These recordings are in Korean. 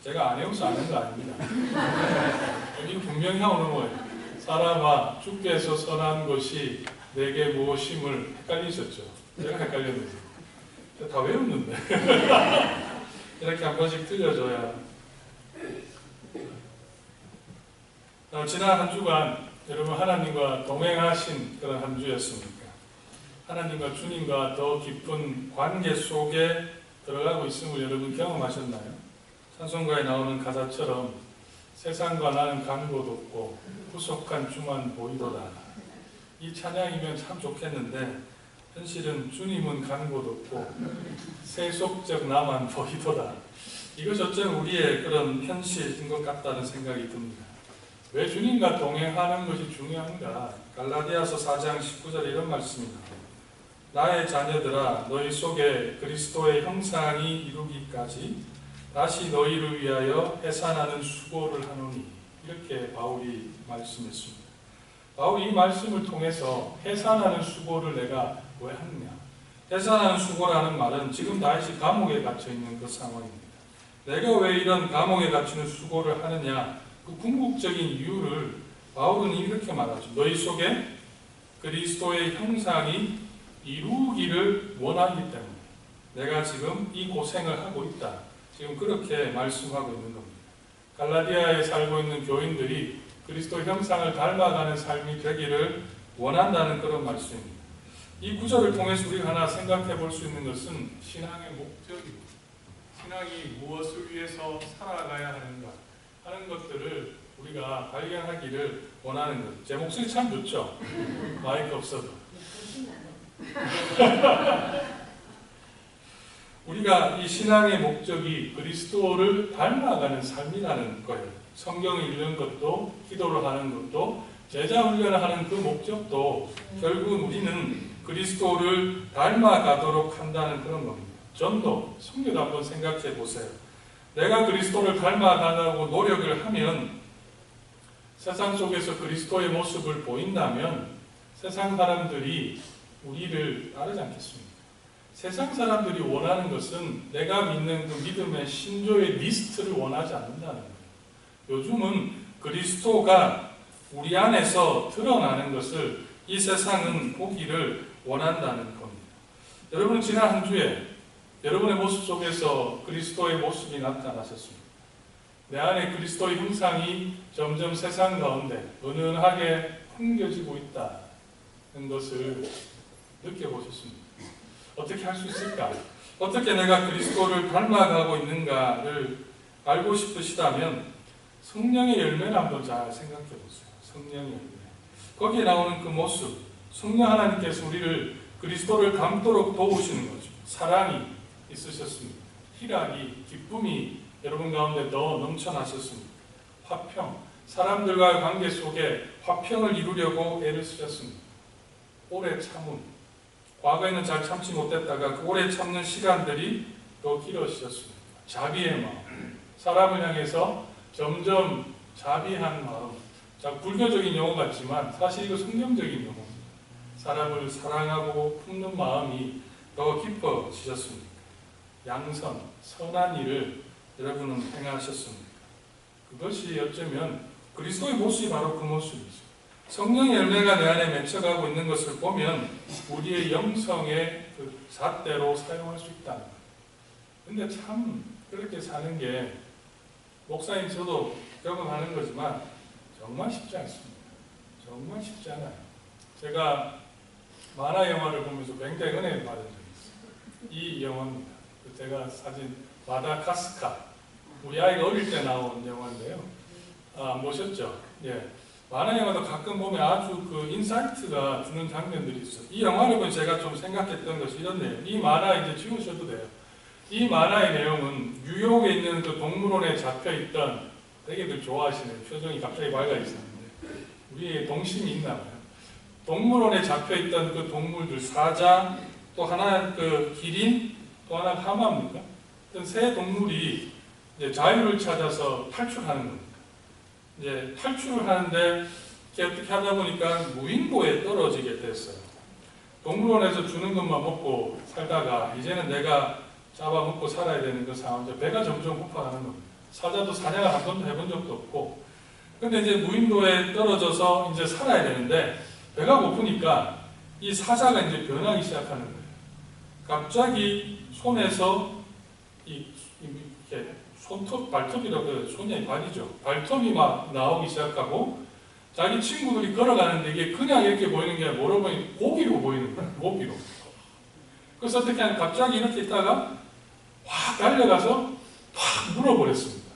제가 안 해서 아는 거 아닙니다. 여기 분명히 나오는 거예요. 사람아, 주께서 선한 것이 내게 무엇임을 헷갈리셨죠? 제가 헷갈렸는데. 다 외웠는데. 이렇게 한 번씩 들려줘야. 지난 한 주간 여러분 하나님과 동행하신 그런 한 주였습니까? 하나님과 주님과 더 깊은 관계 속에 들어가고 있음을 여러분 경험하셨나요? 찬송가에 나오는 가사처럼 세상과 나는 간 곳 없고 구속한 주만 보이도다. 이 찬양이면 참 좋겠는데 현실은 주님은 간 곳 없고 세속적 나만 보이도다. 이것이 어쩌면 우리의 그런 현실인 것 같다는 생각이 듭니다. 왜 주님과 동행하는 것이 중요한가? 갈라디아서 4장 19절에 이런 말씀입니다. 나의 자녀들아 너희 속에 그리스도의 형상이 이루기까지 다시 너희를 위하여 해산하는 수고를 하노니, 이렇게 바울이 말씀했습니다. 바울이 이 말씀을 통해서 해산하는 수고를 내가 왜 하느냐? 해산하는 수고라는 말은 지금 다윗이 감옥에 갇혀 있는 그 상황입니다. 내가 왜 이런 감옥에 갇히는 수고를 하느냐? 그 궁극적인 이유를 바울은 이렇게 말하죠. 너희 속에 그리스도의 형상이 이루기를 원하기 때문에 내가 지금 이 고생을 하고 있다. 지금 그렇게 말씀하고 있는 겁니다. 갈라디아에 살고 있는 교인들이 그리스도의 형상을 닮아가는 삶이 되기를 원한다는 그런 말씀입니다. 이 구절을 통해서 우리가 하나 생각해 볼 수 있는 것은 신앙의 목적입니다. 신앙이 무엇을 위해서 살아가야 하는가 하는 것들을 우리가 발견하기를 원하는 것. 제 목소리 참 좋죠? 마이크 없어도. 우리가 이 신앙의 목적이 그리스도를 닮아가는 삶이라는 거예요. 성경을 읽는 것도, 기도를 하는 것도, 제자 훈련을 하는 그 목적도 결국은 우리는 그리스도를 닮아가도록 한다는 그런 겁니다. 전도, 성경도 한번 생각해 보세요. 내가 그리스도를 닮아가려고 노력을 하면 세상 속에서 그리스도의 모습을 보인다면 세상 사람들이 우리를 따르지 않겠습니까? 세상 사람들이 원하는 것은 내가 믿는 그 믿음의 신조의 리스트를 원하지 않는다는 거예요. 요즘은 그리스도가 우리 안에서 드러나는 것을 이 세상은 보기를 원한다는 겁니다. 여러분은 지난 한 주에 여러분의 모습 속에서 그리스도의 모습이 나타나셨습니다. 내 안에 그리스도의 형상이 점점 세상 가운데 은은하게 풍겨지고 있다는 것을 느껴보셨습니다. 어떻게 할 수 있을까? 어떻게 내가 그리스도를 닮아가고 있는가를 알고 싶으시다면 성령의 열매를 한번 잘 생각해 보세요. 성령의 열매. 거기에 나오는 그 모습, 성령 하나님께서 우리를 그리스도를 닮도록 도우시는 거죠. 사랑이 있으셨습니다. 희락이, 기쁨이 여러분 가운데 더 넘쳐나셨습니다. 화평, 사람들과의 관계 속에 화평을 이루려고 애를 쓰셨습니다. 오래 참음, 과거에는 잘 참지 못했다가 그 오래 참는 시간들이 더 길어지셨습니다. 자비의 마음, 사람을 향해서 점점 자비한 마음. 자, 불교적인 용어 같지만 사실 이거 성경적인 용어입니다. 사람을 사랑하고 품는 마음이 더 깊어지셨습니다. 양선, 선한 일을 여러분은 행하셨습니다. 그것이 어쩌면 그리스도의 모습이 바로 그 모습이죠. 성령의 열매가 내 안에 맺혀가고 있는 것을 보면 우리의 영성의 그 잣대로 사용할 수 있다는 거예요. 근데 참 그렇게 사는 게 목사님 저도 경험하는 거지만 정말 쉽지 않습니다. 정말 쉽지 않아요. 제가 만화 영화를 보면서 굉장히 은혜를 받은 적이 있어요. 이 영화입니다. 제가 사진 마다가스카, 우리 아이가 어릴 때 나온 영화인데요. 보셨죠? 예. 만화 영화도 가끔 보면 아주 그 인사이트가 주는 장면들이 있어요. 이 영화를 보면 제가 좀 생각했던 것이 이런데요. 이 만화 이제 지우셔도 돼요. 이 만화의 내용은 뉴욕에 있는 그 동물원에 잡혀있던, 되게들 좋아하시는 표정이 갑자기 밝아있었는데 우리의 동심이 있나 봐요. 동물원에 잡혀있던 그 동물들, 사자, 또 하나 그 기린, 또 하나 하마입니까? 어떤 새 동물이 이제 자유를 찾아서 탈출하는 겁니다. 이제 탈출을 하는데 어떻게 하다 보니까 무인도에 떨어지게 됐어요. 동물원에서 주는 것만 먹고 살다가 이제는 내가 잡아먹고 살아야 되는 그 상황이죠. 배가 점점 고파가는 겁니다. 사자도 사냥을 한 번도 해본 적도 없고. 근데 이제 무인도에 떨어져서 이제 살아야 되는데 배가 고프니까 이 사자가 이제 변하기 시작하는 거예요. 갑자기 손에서 이렇게 발톱이라고 해요. 손이 발이죠. 발톱이 막 나오기 시작하고 자기 친구들이 걸어가는데 이게 그냥 이렇게 보이는 게 아니라 뭐라고 보니 고기로 보이는 거예요. 고기로. 그래서 어떻게 하면 갑자기 이렇게 있다가 확 달려가서 확 물어버렸습니다.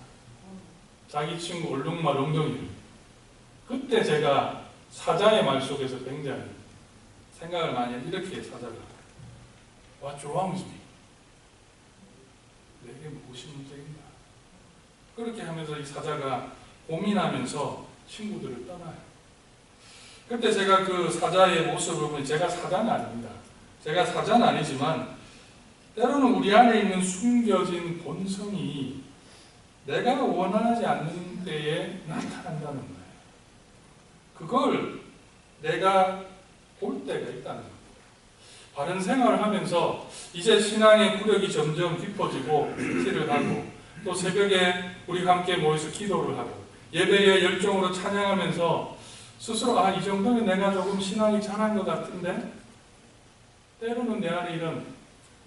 자기 친구 얼룩말 엉덩이를. 그때 제가 사자의 말 속에서 굉장히 생각을 많이 했는데 이렇게 사자가 What's wrong with me? 내게 무엇이 문제인가? 그렇게 하면서 이 사자가 고민하면서 친구들을 떠나요. 그때 제가 그 사자의 모습을 보니 제가 사자는 아닙니다. 제가 사자는 아니지만 때로는 우리 안에 있는 숨겨진 본성이 내가 원하지 않는 때에 나타난다는 거예요. 그걸 내가 볼 때가 있다는 겁니다. 바른 생활을 하면서 이제 신앙의 구력이 점점 깊어지고 PT를 하고 또 새벽에 우리 함께 모여서 기도를 하고 예배에 열정으로 찬양하면서 스스로 이 정도면 내가 조금 신앙이 잘한 것 같은데 때로는 내 안에 이런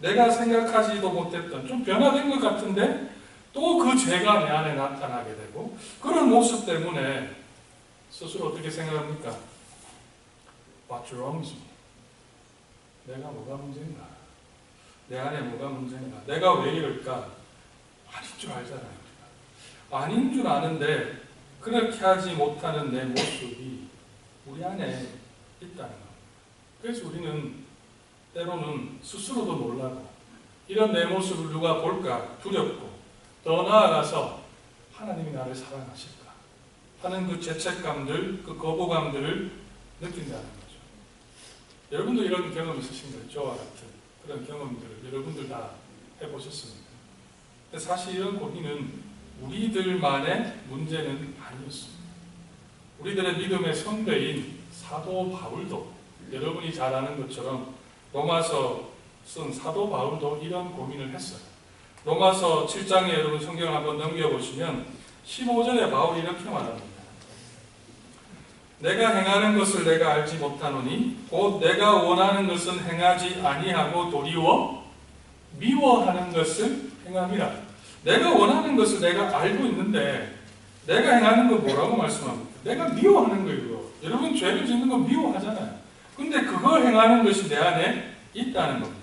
내가 생각하지도 못했던 좀 변화된 것 같은데 또 그 죄가 내 안에 나타나게 되고 그런 모습 때문에 스스로 어떻게 생각합니까? What's wrong with me? 내가 뭐가 문제인가? 내 안에 뭐가 문제인가? 내가 왜 이럴까? 아닌 줄 알잖아요. 아닌 줄 아는데 그렇게 하지 못하는 내 모습이 우리 안에 있다는 겁니다. 그래서 우리는 때로는 스스로도 놀라고 이런 내 모습을 누가 볼까 두렵고 더 나아가서 하나님이 나를 사랑하실까 하는 그 죄책감들, 그 거부감들을 느낀다는 거죠. 여러분도 이런 경험 있으신가요? 저와 같은 그런 경험들을 여러분들 다 해보셨습니다. 근데 사실 이런 고민은 우리들만의 문제는 아니었습니다. 우리들의 믿음의 선배인 사도 바울도 여러분이 잘 아는 것처럼 로마서 쓴 사도 바울도 이런 고민을 했어요. 로마서 7장에 여러분 성경을 한번 넘겨보시면 15절에 바울이 이렇게 말합니다. 내가 행하는 것을 내가 알지 못하노니 곧 내가 원하는 것은 행하지 아니하고 도리어 미워하는 것을 행함이라. 내가 원하는 것을 내가 알고 있는데 내가 행하는 건 뭐라고 말씀합니까? 내가 미워하는 거예요. 여러분 죄를 짓는 건 미워하잖아요. 근데 그걸 행하는 것이 내 안에 있다는 겁니다.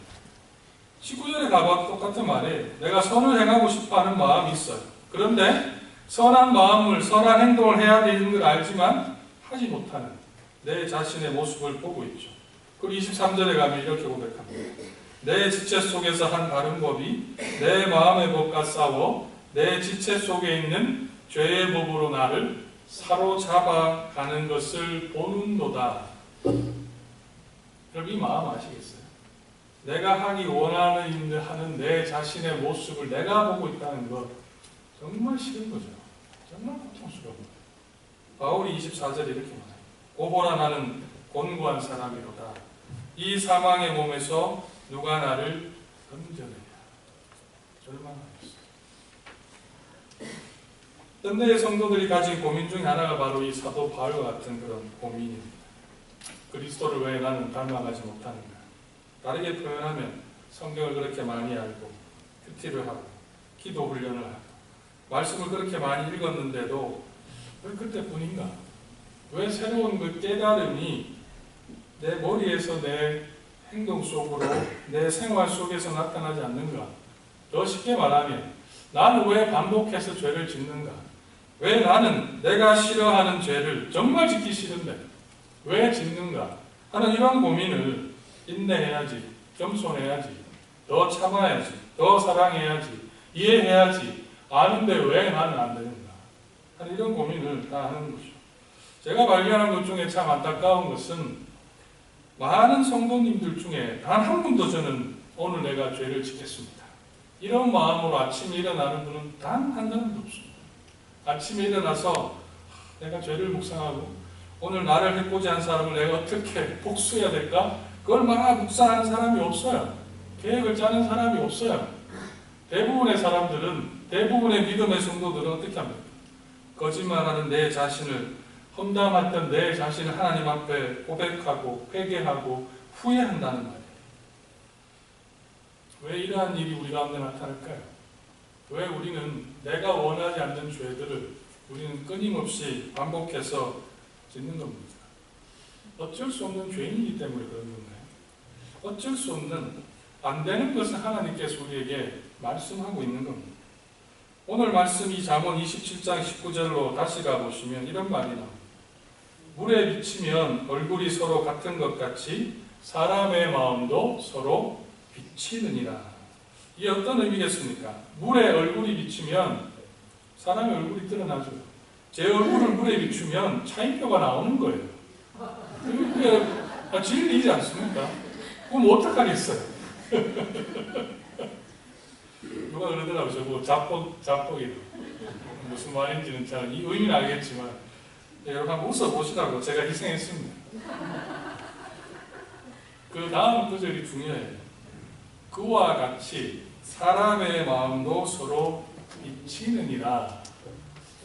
19절에 가봐도 똑같은 말이에요. 내가 선을 행하고 싶어하는 마음이 있어요. 그런데 선한 마음을 선한 행동을 해야 되는 걸 알지만 하지 못하는 내 자신의 모습을 보고 있죠. 그리고 23절에 가면 이렇게 고백합니다. 내 지체 속에서 한 다른 법이 내 마음의 법과 싸워 내 지체 속에 있는 죄의 법으로 나를 사로잡아 가는 것을 보는도다. 여러분 이 마음 아시겠어요? 내가 하기 원하는 내 자신의 모습을 내가 보고 있다는 것 정말 싫은 거죠. 정말 고통스러운 거예요. 바울이 24절에 이렇게 말해요. 오보라 나는 곤고한 사람이로다. 이 사망의 몸에서 누가 나를 건져내랴. 절망하였어요. 현대의 성도들이 가진 고민 중에 하나가 바로 이 사도 바울과 같은 그런 고민입니다. 그리스도를 왜 나는 닮아가지 못하는가? 다르게 표현하면 성경을 그렇게 많이 알고 큐티를 하고 기도 훈련을 하고 말씀을 그렇게 많이 읽었는데도 왜 그때뿐인가? 왜 새로운 그 깨달음이 내 머리에서 내 행동 속으로 내 생활 속에서 나타나지 않는가? 더 쉽게 말하면 나는 왜 반복해서 죄를 짓는가? 왜 나는 내가 싫어하는 죄를 정말 짓기 싫은데 왜 짓는가? 하는 이런 고민을 인내해야지, 겸손해야지, 더 참아야지, 더 사랑해야지, 이해해야지, 아는데 왜 나는 안 되는가? 하는 이런 고민을 다 하는 거죠. 제가 발견한 것 중에 참 안타까운 것은 많은 성도님들 중에 단 한 분도 저는 오늘 내가 죄를 짓겠습니다. 이런 마음으로 아침에 일어나는 분은 단 한 사람도 없습니다. 아침에 일어나서 내가 죄를 묵상하고 오늘 나를 해코지 한 사람을 내가 어떻게 복수해야 될까? 그걸 막 묵상하는 사람이 없어요. 계획을 짜는 사람이 없어요. 대부분의 사람들은 대부분의 믿음의 성도들은 어떻게 합니까? 거짓말하는 내 자신을, 험담했던 내 자신을 하나님 앞에 고백하고 회개하고 후회한다는 말이에요. 왜 이러한 일이 우리 가운데 나타날까요? 왜 우리는 내가 원하지 않는 죄들을 우리는 끊임없이 반복해서 짓는 겁니다. 어쩔 수 없는 죄인이기 때문에 그런 건가요? 어쩔 수 없는, 안 되는 것을 하나님께서 우리에게 말씀하고 있는 겁니다. 오늘 말씀 이 잠언 27장 19절로 다시 가보시면 이런 말이 나옵니다. 물에 비치면 얼굴이 서로 같은 것 같이 사람의 마음도 서로 비치느니라. 이게 어떤 의미겠습니까? 물에 얼굴이 비치면 사람의 얼굴이 드러나죠. 제 얼굴을 물에 비추면 차인표가 나오는 거예요. 그게 진리이지 않습니까? 그럼 어떡하겠어요? 누가 그러더라고요. 저보고 자뻑이라고. 무슨 말인지는 잘 이 의미는 알겠지만 여러분 한번 웃어보시라고 제가 희생했습니다. 그 다음 구절이 중요해요. 그와 같이 사람의 마음도 서로 비치느니라.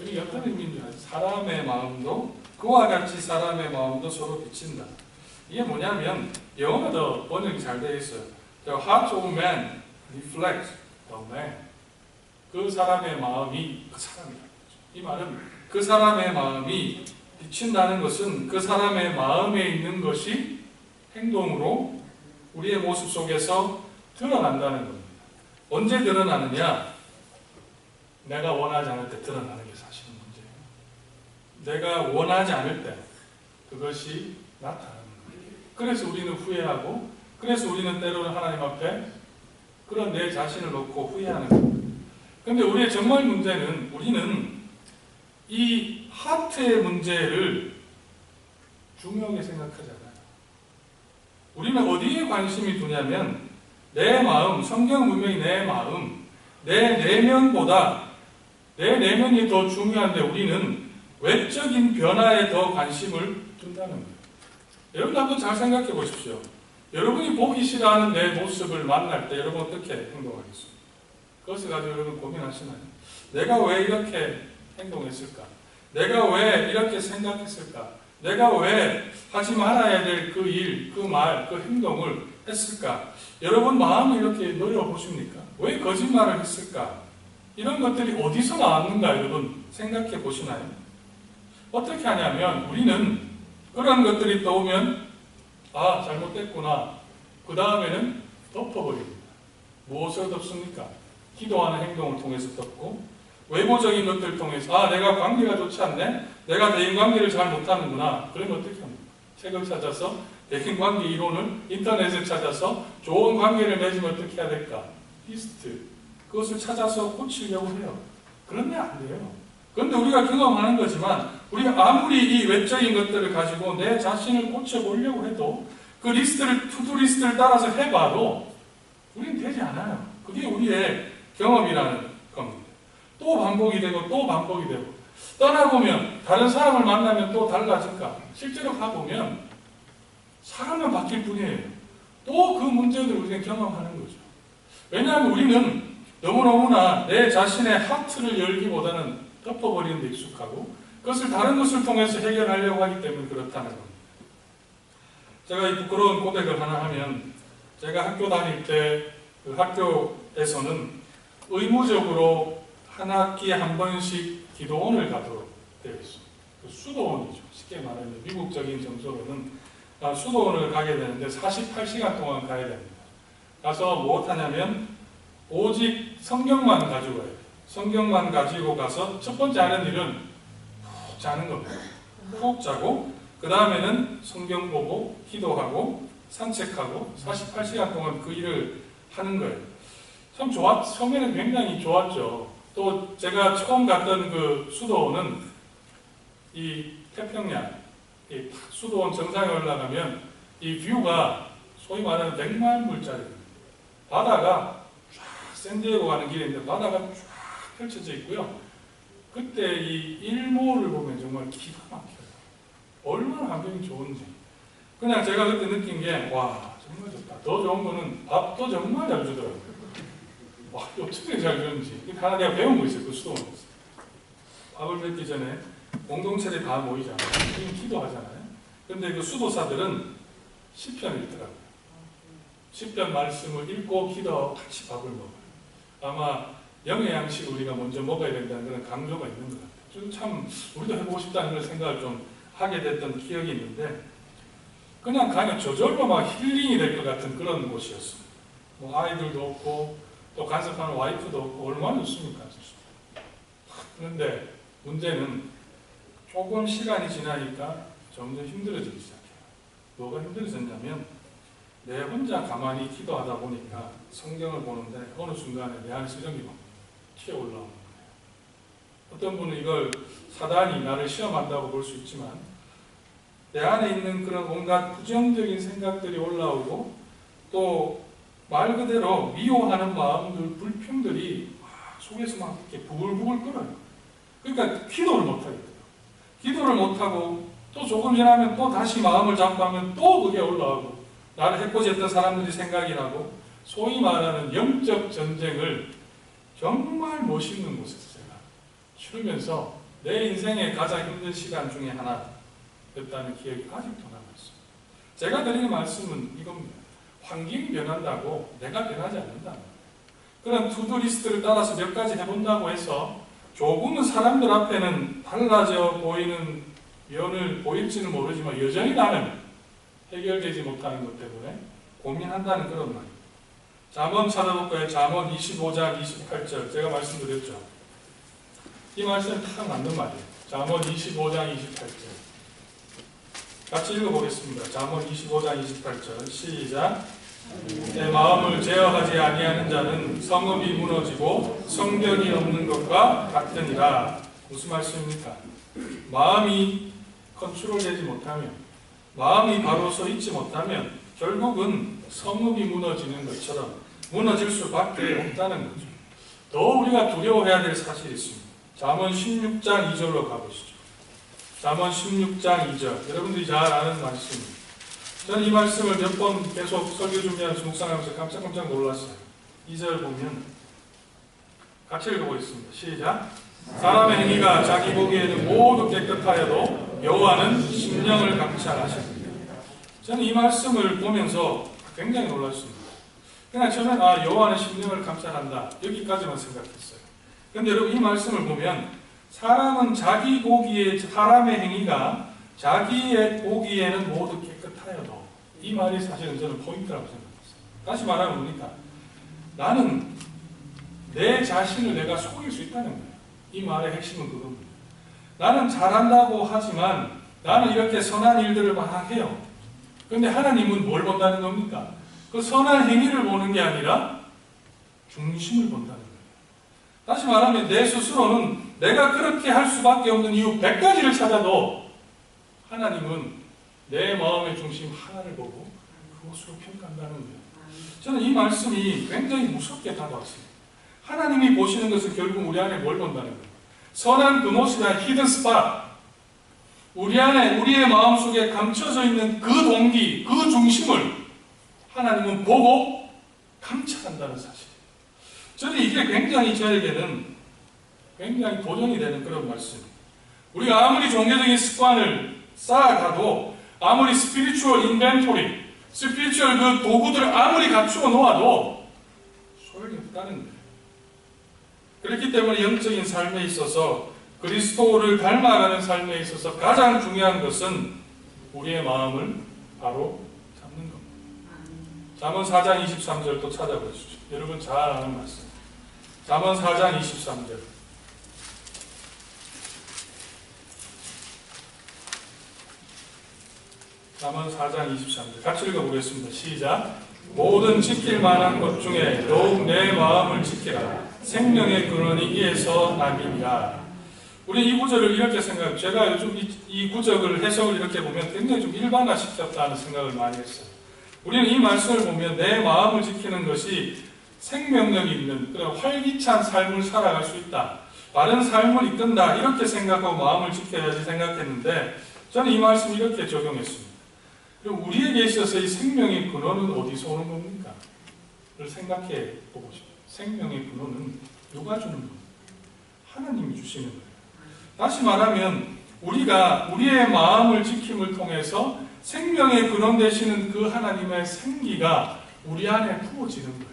이게 어떤 의미인지 아세요? 사람의 마음도, 그와 같이 사람의 마음도 서로 비친다. 이게 뭐냐면 영어도 번역이 잘 되어 있어요. The heart of man reflects the man. 그 사람의 마음이 그 사람이다. 이 말은 그 사람의 마음이 비친다는 것은 그 사람의 마음에 있는 것이 행동으로 우리의 모습 속에서 드러난다는 겁니다. 언제 드러나느냐? 내가 원하지 않을 때 드러나는 게 사실 문제예요. 내가 원하지 않을 때 그것이 나타나는 거예요. 그래서 우리는 후회하고, 그래서 우리는 때로는 하나님 앞에 그런 내 자신을 놓고 후회하는 겁니다. 그런데 우리의 정말 문제는, 우리는 이 하트의 문제를 중요하게 생각하잖아요. 우리는 어디에 관심이 두냐면 내 마음, 성경 분명히 내 마음, 내 내면보다 내 내면이 더 중요한데 우리는 외적인 변화에 더 관심을 둔다는 거예요. 여러분 한번 잘 생각해 보십시오. 여러분이 보기 싫어하는 내 모습을 만날 때 여러분 어떻게 행동하겠습니까? 그것을 가지고 여러분 고민하시나요? 내가 왜 이렇게 행동했을까? 내가 왜 이렇게 생각했을까? 내가 왜 하지 말아야 될 그 일, 그 말, 그 행동을 했을까? 여러분 마음을 이렇게 노려보십니까? 왜 거짓말을 했을까? 이런 것들이 어디서 나왔는가 여러분 생각해 보시나요? 어떻게 하냐면 우리는 그런 것들이 떠오면 아 잘못됐구나. 그 다음에는 덮어버립니다. 무엇을 덮습니까? 기도하는 행동을 통해서 덮고 외모적인 것들을 통해서 아 내가 관계가 좋지 않네? 내가 대인관계를 잘 못하는구나. 그러면 어떻게 합니까? 책을 찾아서 대인관계 이론을 인터넷에 찾아서 좋은 관계를 맺으면 어떻게 해야 될까? 리스트. 그것을 찾아서 고치려고 해요. 그런데 안 돼요. 그런데 우리가 경험하는 거지만 우리가 아무리 이 외적인 것들을 가지고 내 자신을 고쳐보려고 해도 그 리스트를, 투두리스트를 따라서 해봐도 우리는 되지 않아요. 그게 우리의 경험이라는 겁니다. 또 반복이 되고 또 반복이 되고 떠나보면 다른 사람을 만나면 또 달라질까? 실제로 가보면 사람은 바뀔 뿐이에요. 또 그 문제들을 우리는 경험하는 거죠. 왜냐하면 우리는 너무너무나 내 자신의 하트를 열기보다는 덮어버리는 데 익숙하고 그것을 다른 것을 통해서 해결하려고 하기 때문에 그렇다는 겁니다. 제가 이 부끄러운 고백을 하나 하면 제가 학교 다닐 때 그 학교에서는 의무적으로 한 학기에 한 번씩 기도원을 가도록 되어 있습니다. 그 수도원이죠. 쉽게 말하면 미국적인 정서로는 수도원을 가게 되는데 48시간 동안 가야 됩니다. 가서 무엇하냐면 오직 성경만 가지고 가요. 성경만 가지고 가서 첫 번째 하는 일은 푹 자는 겁니다. 푹 자고 그 다음에는 성경 보고 기도하고 산책하고 48시간 동안 그 일을 하는 거예요. 참 처음에는 굉장히 좋았죠. 또 제가 처음 갔던 그 수도원은 이 태평양, 이 수도원 정상에 올라가면 이 뷰가 소위 말하는 100만 불짜리입니다. 바다가 쫙 샌디에고 가는 길인데 바다가 쫙 펼쳐져 있고요. 그때 이 일몰을 보면 정말 기가 막혀요. 얼마나 환경이 좋은지. 그냥 제가 그때 느낀 게 와 정말 좋다. 더 좋은 거는 밥도 정말 잘 주더라고요. 와, 어떻게 잘 그런지. 하나 내가 배운 거 있어요. 그 수도원에서. 밥을 먹기 전에 공동체들이 다 모이잖아요. 지금 기도하잖아요. 근데 그 수도사들은 시편을 읽더라고요. 시편 말씀을 읽고 기도하고 같이 밥을 먹어요. 아마 영의 양식을 우리가 먼저 먹어야 된다는 그런 강조가 있는 것 같아요. 저는 참 우리도 해보고 싶다는 그런 생각을 좀 하게 됐던 기억이 있는데 그냥 가면 저절로 막 힐링이 될 것 같은 그런 곳이었어요. 뭐 아이들도 없고 또 간섭하는 와이프도 없고 얼마나 좋습니까? 그런데 문제는 조금 시간이 지나니까 점점 힘들어지기 시작해요. 뭐가 힘들어졌냐면 내 혼자 가만히 기도하다 보니까 성경을 보는데 어느 순간에 내 안에서 이런 게 막 튀어올라오는 거예요. 어떤 분은 이걸 사단이 나를 시험한다고 볼 수 있지만 내 안에 있는 그런 온갖 부정적인 생각들이 올라오고 또 말 그대로 미워하는 마음들, 불평들이 속에서 막 이렇게 부글부글 끓어요. 그러니까 기도를 못하겠어요. 기도를 못하고 또 조금 지나면 또 다시 마음을 잡고 하면 또 그게 올라오고 나를 해코지했던 사람들이 생각이 나고 소위 말하는 영적 전쟁을 정말 멋있는 곳에서 제가 치르면서 내 인생의 가장 힘든 시간 중에 하나였다는 기억이 아직도 남아있어요. 제가 드리는 말씀은 이겁니다. 환경이 변한다고 내가 변하지 않는다. 그런 투두리스트를 따라서 몇 가지 해본다고 해서 조금은 사람들 앞에는 달라져 보이는 면을 보일지는 모르지만 여전히 나는 해결되지 못하는 것 때문에 고민한다는 그런 말입니다. 잠언 찾아볼까요? 잠언 25장 28절 제가 말씀드렸죠. 이 말씀은 딱 맞는 말이에요. 잠언 25장 28절 같이 읽어보겠습니다. 잠언 25장 28절 시작. 내 마음을 제어하지 아니하는 자는 성읍이 무너지고 성벽이 없는 것과 같으니라. 무슨 말씀입니까? 마음이 컨트롤되지 못하면 마음이 바로 서 있지 못하면 결국은 성읍이 무너지는 것처럼 무너질 수밖에 없다는 거죠. 더 우리가 두려워해야 될 사실이 있습니다. 잠언 16장 2절로 가보시죠. 잠언 16장 2절 여러분들이 잘 아는 말씀입니다. 저는 이 말씀을 몇 번 계속 설교 준비하면서 묵상하면서 깜짝깜짝 놀랐어요. 2절 보면 같이 읽어보겠습니다. 시작. 사람의 행위가 자기 보기에는 모두 깨끗하여도 여호와는 심령을 감찰하십니다. 저는 이 말씀을 보면서 굉장히 놀랐습니다. 그냥 저는 여호와는 심령을 감찰한다 여기까지만 생각했어요. 그런데 여러분 이 말씀을 보면 사람은 자기 보기에 사람의 행위가 자기의 보기에는 모두 깨끗하여도 이 말이 사실은 저는 포인트라고 생각했어요. 다시 말하면 뭡니까? 나는 내 자신을 내가 속일 수 있다는 거예요. 이 말의 핵심은 그겁니다. 나는 잘한다고 하지만 나는 이렇게 선한 일들을 막 해요. 그런데 하나님은 뭘 본다는 겁니까? 그 선한 행위를 보는 게 아니라 중심을 본다는 거예요. 다시 말하면 내 스스로는 내가 그렇게 할 수밖에 없는 이유 100가지를 찾아도 하나님은 내 마음의 중심 하나를 보고 그것으로 평가한다는 거예요. 저는 이 말씀이 굉장히 무섭게 다가왔습니다. 하나님이 보시는 것은 결국 우리 안에 뭘 본다는 거예요. 선한 그곳이나 히든 스팟 우리 안에 우리의 마음속에 감춰져 있는 그 동기, 그 중심을 하나님은 보고 감찰한다는 사실. 저는 이게 굉장히 저에게는 굉장히 도전이 되는 그런 말씀입니다. 우리가 아무리 종교적인 습관을 쌓아가도 아무리 스피리추얼 인벤토리, 스피리추얼 그 도구들을 아무리 갖추어 놓아도 소용이 없다는 거예요. 그렇기 때문에 영적인 삶에 있어서 그리스도를 닮아가는 삶에 있어서 가장 중요한 것은 우리의 마음을 바로 잡는 겁니다. 잠언 4장 23절 또 찾아보시죠. 여러분 잘 아는 말씀. 잠언 4장 23절 잠언 4장 23절 같이 읽어보겠습니다. 시작. 모든 지킬 만한 것 중에 더욱 내 마음을 지키라. 생명의 근원이 이에서 남이니라. 우리 이 구절을 이렇게 생각해요. 제가 요즘 이 구절을 해석을 이렇게 보면 굉장히 좀 일반화시켰다는 생각을 많이 했어요. 우리는 이 말씀을 보면 내 마음을 지키는 것이 생명력이 있는 그런 활기찬 삶을 살아갈 수 있다. 바른 삶을 이끈다. 이렇게 생각하고 마음을 지켜야지 생각했는데 저는 이 말씀 이렇게 적용했습니다. 그럼 우리에게 있어서 이 생명의 근원은 어디서 오는 겁니까? 를 생각해 보고 싶어요. 생명의 근원은 누가 주는 겁니까? 하나님이 주시는 거예요. 다시 말하면 우리가 우리의 마음을 지킴을 통해서 생명의 근원 되시는 그 하나님의 생기가 우리 안에 부어지는 거예요.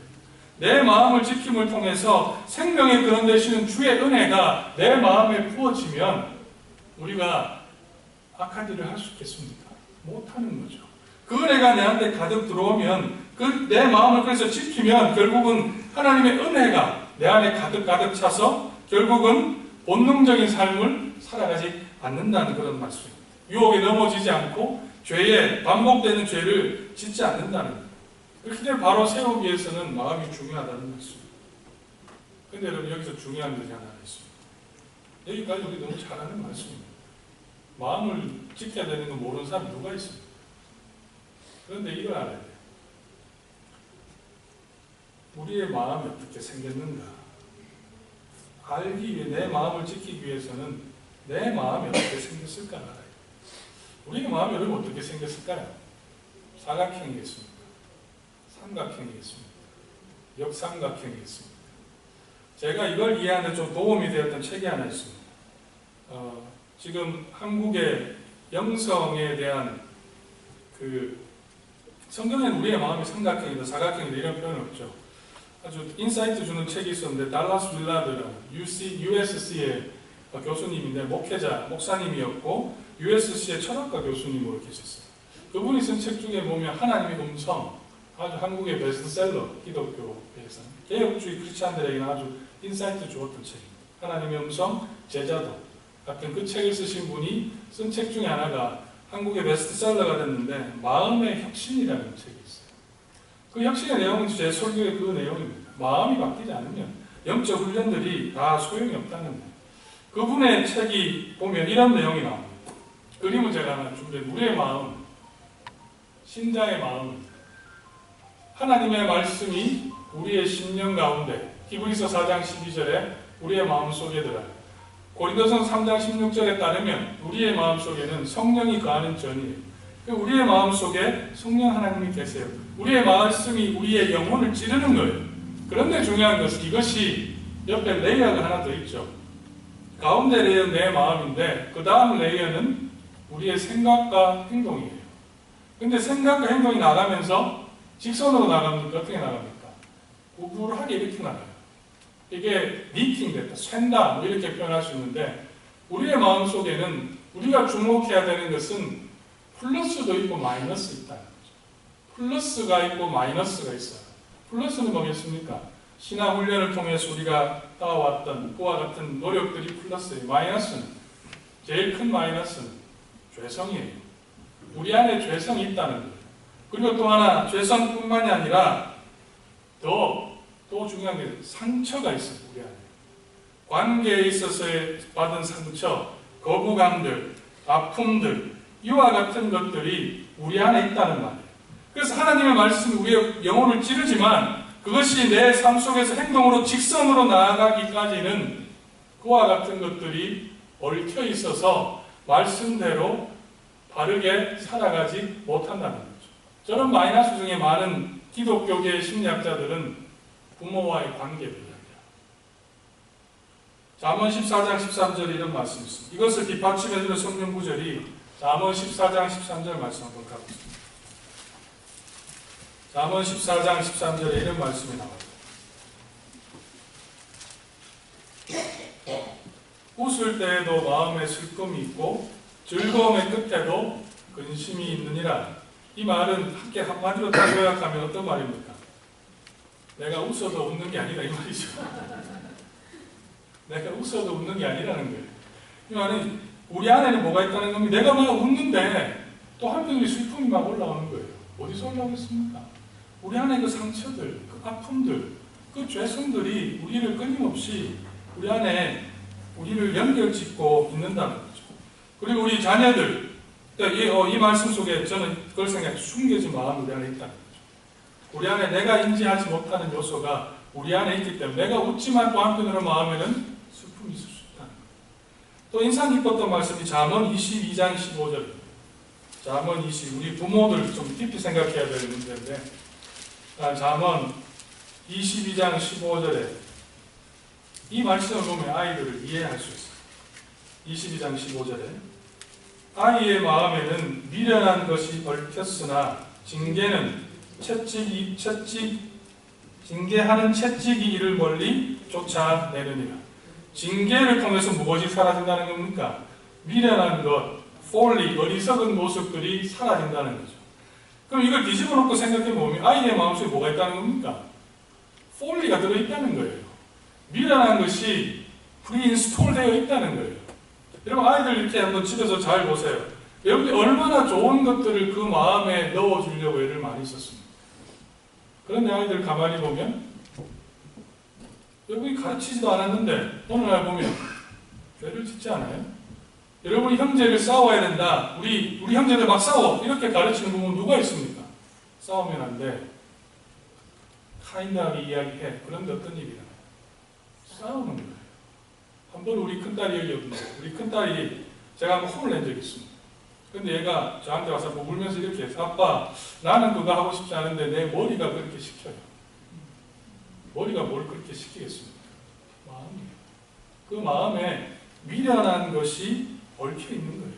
내 마음을 지킴을 통해서 생명의 근원 되시는 주의 은혜가 내 마음에 부어지면 우리가 악한 일을 할 수 있겠습니까? 못하는 거죠. 그 은혜가 내한테 가득 들어오면 내 마음을 그래서 지키면 결국은 하나님의 은혜가 내 안에 가득 차서 결국은 본능적인 삶을 살아가지 않는다는 그런 말씀입니다. 유혹에 넘어지지 않고 죄에 반복되는 죄를 짓지 않는다는 거예요. 그렇게 바로 세우기 위해서는 마음이 중요하다는 말씀입니다. 그런데 여러분 여기서 중요한 것이 하나 있습니다. 여기까지 우리 너무 잘하는 말씀입니다. 마음을 지켜야 되는 거 모르는 사람 누가 있습니까? 그런데 이걸 알아야 돼요. 우리의 마음이 어떻게 생겼는가 알기 위해 내 마음을 지키기 위해서는 내 마음이 어떻게 생겼을까 알아야 돼요. 우리의 마음이 여러분 어떻게 생겼을까요? 사각형이겠습니까? 삼각형이겠습니까? 역삼각형이겠습니까? 제가 이걸 이해하는 데 좀 도움이 되었던 책이 하나 있습니다. 지금 한국의 영성에 대한 성경에는 우리의 마음이 삼각형이다, 사각형이다 이런 표현은 없죠. 아주 인사이트 주는 책이 있었는데 달라스 윌라드라는 USC의 교수님인데 목사님이었고 USC의 철학과 교수님으로 계셨어요. 그분이 쓴 책 중에 보면 하나님의 음성, 아주 한국의 베스트셀러, 기독교에서 개혁주의 크리스찬들에게는 아주 인사이트 주었던 책입니다. 하나님의 음성, 제자도 같은 그 책을 쓰신 분이 쓴 책 중에 하나가 한국의 베스트셀러가 됐는데 마음의 혁신이라는 책이 있어요. 그 혁신의 내용은 제 설교의 그 내용입니다. 마음이 바뀌지 않으면 영적 훈련들이 다 소용이 없다는 거예요. 그분의 책이 보면 이런 내용이 나옵니다. 그림을 제가 하나 준비했는데 우리의 마음, 신자의 마음, 하나님의 말씀이 우리의 심령 가운데 히브리서 4장 12절에 우리의 마음속에 들어요. 고린도서 3장 16절에 따르면 우리의 마음속에는 성령이 거하는 전이에요. 우리의 마음속에 성령 하나님이 계세요. 우리의 말씀이 우리의 영혼을 찌르는 거예요. 그런데 중요한 것은 이것이 옆에 레이어가 하나 더 있죠. 가운데 레이어는 내 마음인데 그 다음 레이어는 우리의 생각과 행동이에요. 근데 생각과 행동이 나가면서 직선으로 나갑니까? 어떻게 나갑니까? 우물하게 이렇게 나가요. 이게 니팅됐다, 샌다 뭐 이렇게 표현할 수 있는데 우리의 마음속에는 우리가 주목해야 되는 것은 플러스도 있고 마이너스 있다는 거죠. 플러스가 있고 마이너스가 있어요. 플러스는 뭐겠습니까? 신앙 훈련을 통해서 우리가 따와왔던 그와 같은 노력들이 플러스예요. 마이너스는 제일 큰 마이너스는 죄성이에요. 우리 안에 죄성이 있다는 거예요. 그리고 또 하나 죄성뿐만이 아니라 또 중요한 게 상처가 있어요. 우리 안에 관계에 있어서 받은 상처, 거부감들, 아픔들 이와 같은 것들이 우리 안에 있다는 말이에요. 그래서 하나님의 말씀이 우리의 영혼을 찌르지만 그것이 내 삶 속에서 행동으로 직선으로 나아가기까지는 그와 같은 것들이 얽혀 있어서 말씀대로 바르게 살아가지 못한다는 거죠. 저런 마이너스 중에 많은 기독교계의 심리학자들은 부모와의 관계를 이야기합니다. 잠언 14장 13절 이런 말씀이 있습니다. 이것을 뒷받침해주는 성경 구절이 잠언 14장 13절 말씀 한번 가보겠습니다. 잠언 14장 13절에 이런 말씀이 나와요. 웃을 때에도 마음에 슬픔이 있고 즐거움의 끝에도 근심이 있느니라. 이 말은 함께 한마디로 다 요약하면 어떤 말입니까? 내가 웃어도 웃는 게 아니라 이 말이죠. 내가 웃어도 웃는 게 아니라는 거예요. 이 말은 우리 안에는 뭐가 있다는 겁니다. 내가 막 웃는데 또 한편으로 슬픔이 막 올라오는 거예요. 어디서 올라오겠습니까? 우리 안에 그 상처들, 그 아픔들, 그 죄성들이 우리를 끊임없이 우리 안에 우리를 연결짓고 있는다는 거죠. 그리고 우리 자녀들, 이 말씀 속에 저는 그걸 생각해 숨겨진 마음이 우리 안에 있다는 거죠. 우리 안에 내가 인지하지 못하는 요소가 우리 안에 있기 때문에 내가 웃지만 또 한편으로 마음에는 슬픔이 있을 수 있다는 거예요. 또 인상 깊었던 말씀이 잠언 22장 15절입니다. 잠언 20, 우리 부모들 좀 깊이 생각해야 될 문제인데 잠언 22장 15절에 이 말씀을 보면 아이들을 이해할 수 있어요. 22장 15절에 아이의 마음에는 미련한 것이 얽혔으나 징계하는 채찍이 이를 멀리 쫓아내느니라. 징계를 통해서 무엇이 사라진다는 겁니까? 미련한 것, folly, 어리석은 모습들이 사라진다는 거죠. 그럼 이걸 뒤집어 놓고 생각해 보면 아이의 마음속에 뭐가 있다는 겁니까? folly가 들어있다는 거예요. 미련한 것이 프리인스톨 되어 있다는 거예요. 여러분 아이들 이렇게 한번 집에서 잘 보세요. 여러분이 얼마나 좋은 것들을 그 마음에 넣어주려고 애를 많이 썼습니다. 그런데 아이들 가만히 보면 여러분이 가르치지도 않았는데 어느 날 보면 죄를 짓지 않아요? 여러분이 형제를 싸워야 된다. 우리 형제들 막 싸워. 이렇게 가르치는 부분 누가 있습니까? 싸우면 안 돼. 카인드하게 이야기해. 그런데 어떤 일이 일어나요? 싸우는 거예요. 한번 우리 큰딸이 여기 없는데 우리 큰딸이 제가 한번 혼을 낸 적이 있습니다. 근데 얘가 저한테 와서 뭐 울면서 이렇게 해서 아빠 나는 그거 하고 싶지 않은데 내 머리가 그렇게 시켜요. 머리가 뭘 그렇게 시키겠습니까? 마음이에요. 그 마음에 미련한 것이 얽혀 있는 거예요.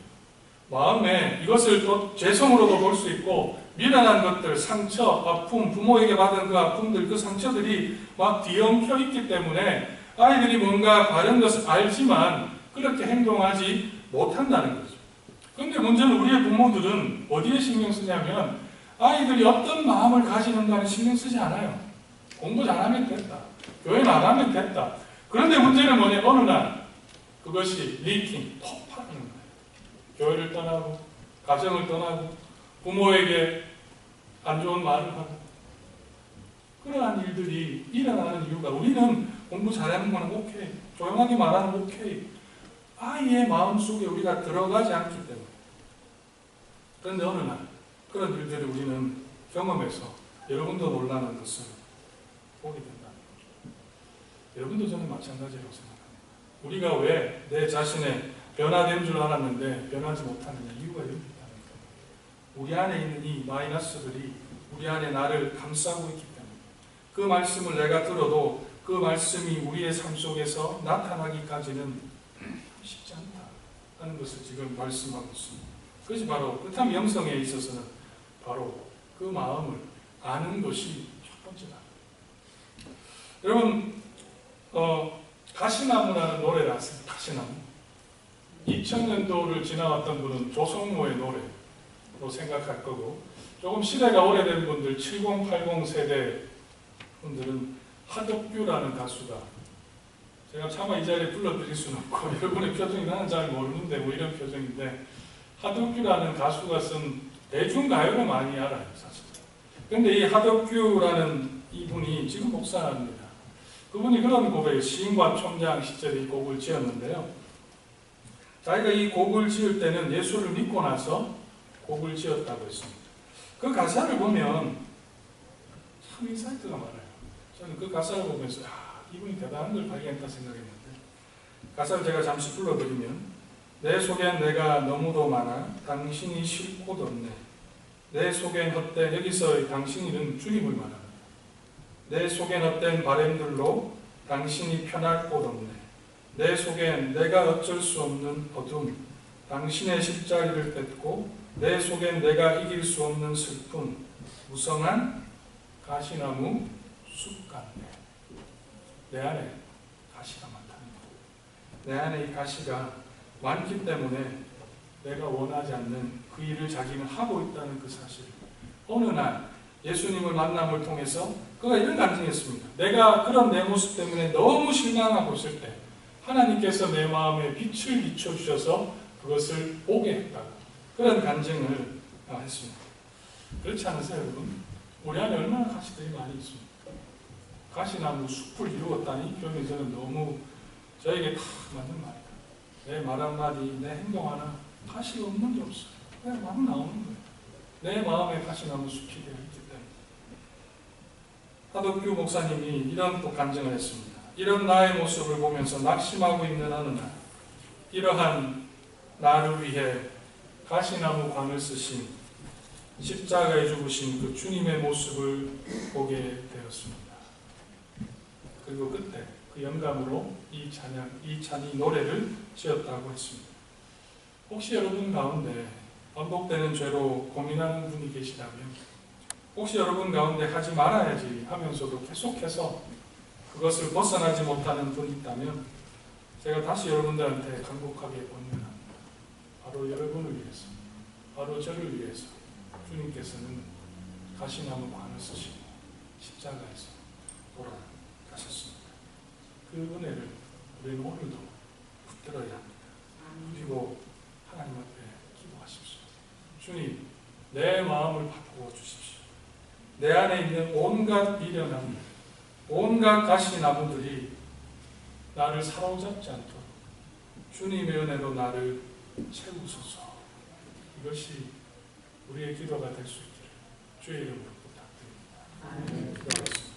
마음에 이것을 또 죄성으로도 볼 수 있고 미련한 것들, 상처, 아픔, 부모에게 받은 그 아픔들, 그 상처들이 막 뒤엉켜 있기 때문에 아이들이 뭔가 바른 것을 알지만 그렇게 행동하지 못한다는 거죠. 그런데 문제는 우리의 부모들은 어디에 신경 쓰냐면 아이들이 어떤 마음을 가지는가는 신경 쓰지 않아요. 공부 잘하면 됐다. 교회 나가면 됐다. 그런데 문제는 뭐냐? 어느 날 그것이 리킹, 폭발하는 거예요. 교회를 떠나고 가정을 떠나고 부모에게 안 좋은 말을 하고 그러한 일들이 일어나는 이유가 우리는 공부 잘하는 건 오케이. 조용하게 말하는 오케이. 아이의 마음속에 우리가 들어가지 않기 때문에. 그런데 어느 날 그런 일들을 우리는 경험해서 여러분도 놀라는 것을 보게 된다는 거죠. 여러분도 저는 마찬가지라고 생각합니다. 우리가 왜 내 자신의 변화된 줄 알았는데 변하지 못하느냐. 이유가 여기 있다는 거예요. 우리 안에 있는 이 마이너스들이 우리 안에 나를 감싸고 있기 때문에 그 말씀을 내가 들어도 그 말씀이 우리의 삶 속에서 나타나기까지는 쉽지 않다는 것을 지금 말씀하고 있습니다. 그것이 바로 그렇다면 영성에 있어서는 바로 그 마음을 아는 것이 첫 번째다. 여러분 가시나무라는 노래를 아세요? 가시나무. 2000년도를 지나왔던 분은 조성모의 노래로 생각할 거고 조금 시대가 오래된 분들 70, 80 세대 분들은 하덕규라는 가수가 제가 차마 이 자리에 불러드릴 수는 없고 여러분의 표정이 나는 잘 모르는데 뭐 이런 표정인데 하덕규라는 가수가 쓴 대중가요를 많이 알아요 사실. 근데 이 하덕규라는 이분이 지금 목사입니다. 그분이 그런 고백을 시인과 총장 시절에 이 곡을 지었는데요. 자기가 이 곡을 지을 때는 예수를 믿고 나서 곡을 지었다고 했습니다. 그 가사를 보면 참 인사이트가 많아요. 저는 그 가사를 보면서 이분이 대단한 걸 발견했다 생각했는데 가사를 제가 잠시 불러드리면 내 속엔 내가 너무도 많아 당신이 싫고도 없네. 내 속엔 헛된 여기서 당신이는 주님을 말합니다. 내 속엔 헛된 바램들로 당신이 편할 곳 없네. 내 속엔 내가 어쩔 수 없는 어둠 당신의 십자리를 뺏고 내 속엔 내가 이길 수 없는 슬픔 무성한 가시나무 숲 같네. 내 안에 가시가 많다는 거. 내 안에 이 가시가 많기 때문에 내가 원하지 않는 그 일을 자기는 하고 있다는 그 사실. 어느 날 예수님을 만남을 통해서 그가 이런 간증했습니다. 내가 그런 내 모습 때문에 너무 실망하고 있을 때 하나님께서 내 마음에 빛을 비춰주셔서 그것을 보게 했다고 그런 간증을 했습니다. 그렇지 않으세요 여러분? 우리 안에 얼마나 가시들이 많이 있습니까? 가시나무 숲을 이루었다니 이 표현이 저는 너무 저에게 다 맞는 말이다. 내 말 한마디, 내 행동 하나 가시가 없는 게 없어요. 그냥 막 나오는 거예요. 내 마음에 가시나무 숲이 되어 있기 때문에. 하덕규 목사님이 이런 또 간증을 했습니다. 이런 나의 모습을 보면서 낙심하고 있는 어느 날 이러한 나를 위해 가시나무 관을 쓰신 십자가에 죽으신 그 주님의 모습을 보게 되었습니다. 그리고 그때 그 영감으로 이 노래를 지었다고 했습니다. 혹시 여러분 가운데 반복되는 죄로 고민하는 분이 계시다면, 혹시 여러분 가운데 하지 말아야지 하면서도 계속해서 그것을 벗어나지 못하는 분이 있다면, 제가 다시 여러분들한테 간곡하게 권면합니다. 바로 여러분을 위해서, 바로 저를 위해서 주님께서는 가시나무 관을 쓰시고 십자가에서 돌아가셨습니다. 그 은혜를 우리는 오늘도 붙들어야 합니다. 그리고 하나님 앞에 기도하십시오. 주님, 내 마음을 바꾸어 주십시오. 내 안에 있는 온갖 미련함, 온갖 가시나무들이 나를 사로잡지 않도록 주님의 은혜로 나를 채우소서. 이것이 우리의 기도가 될 수 있기를 주의 이름으로 부탁드립니다. 기도하겠습니다.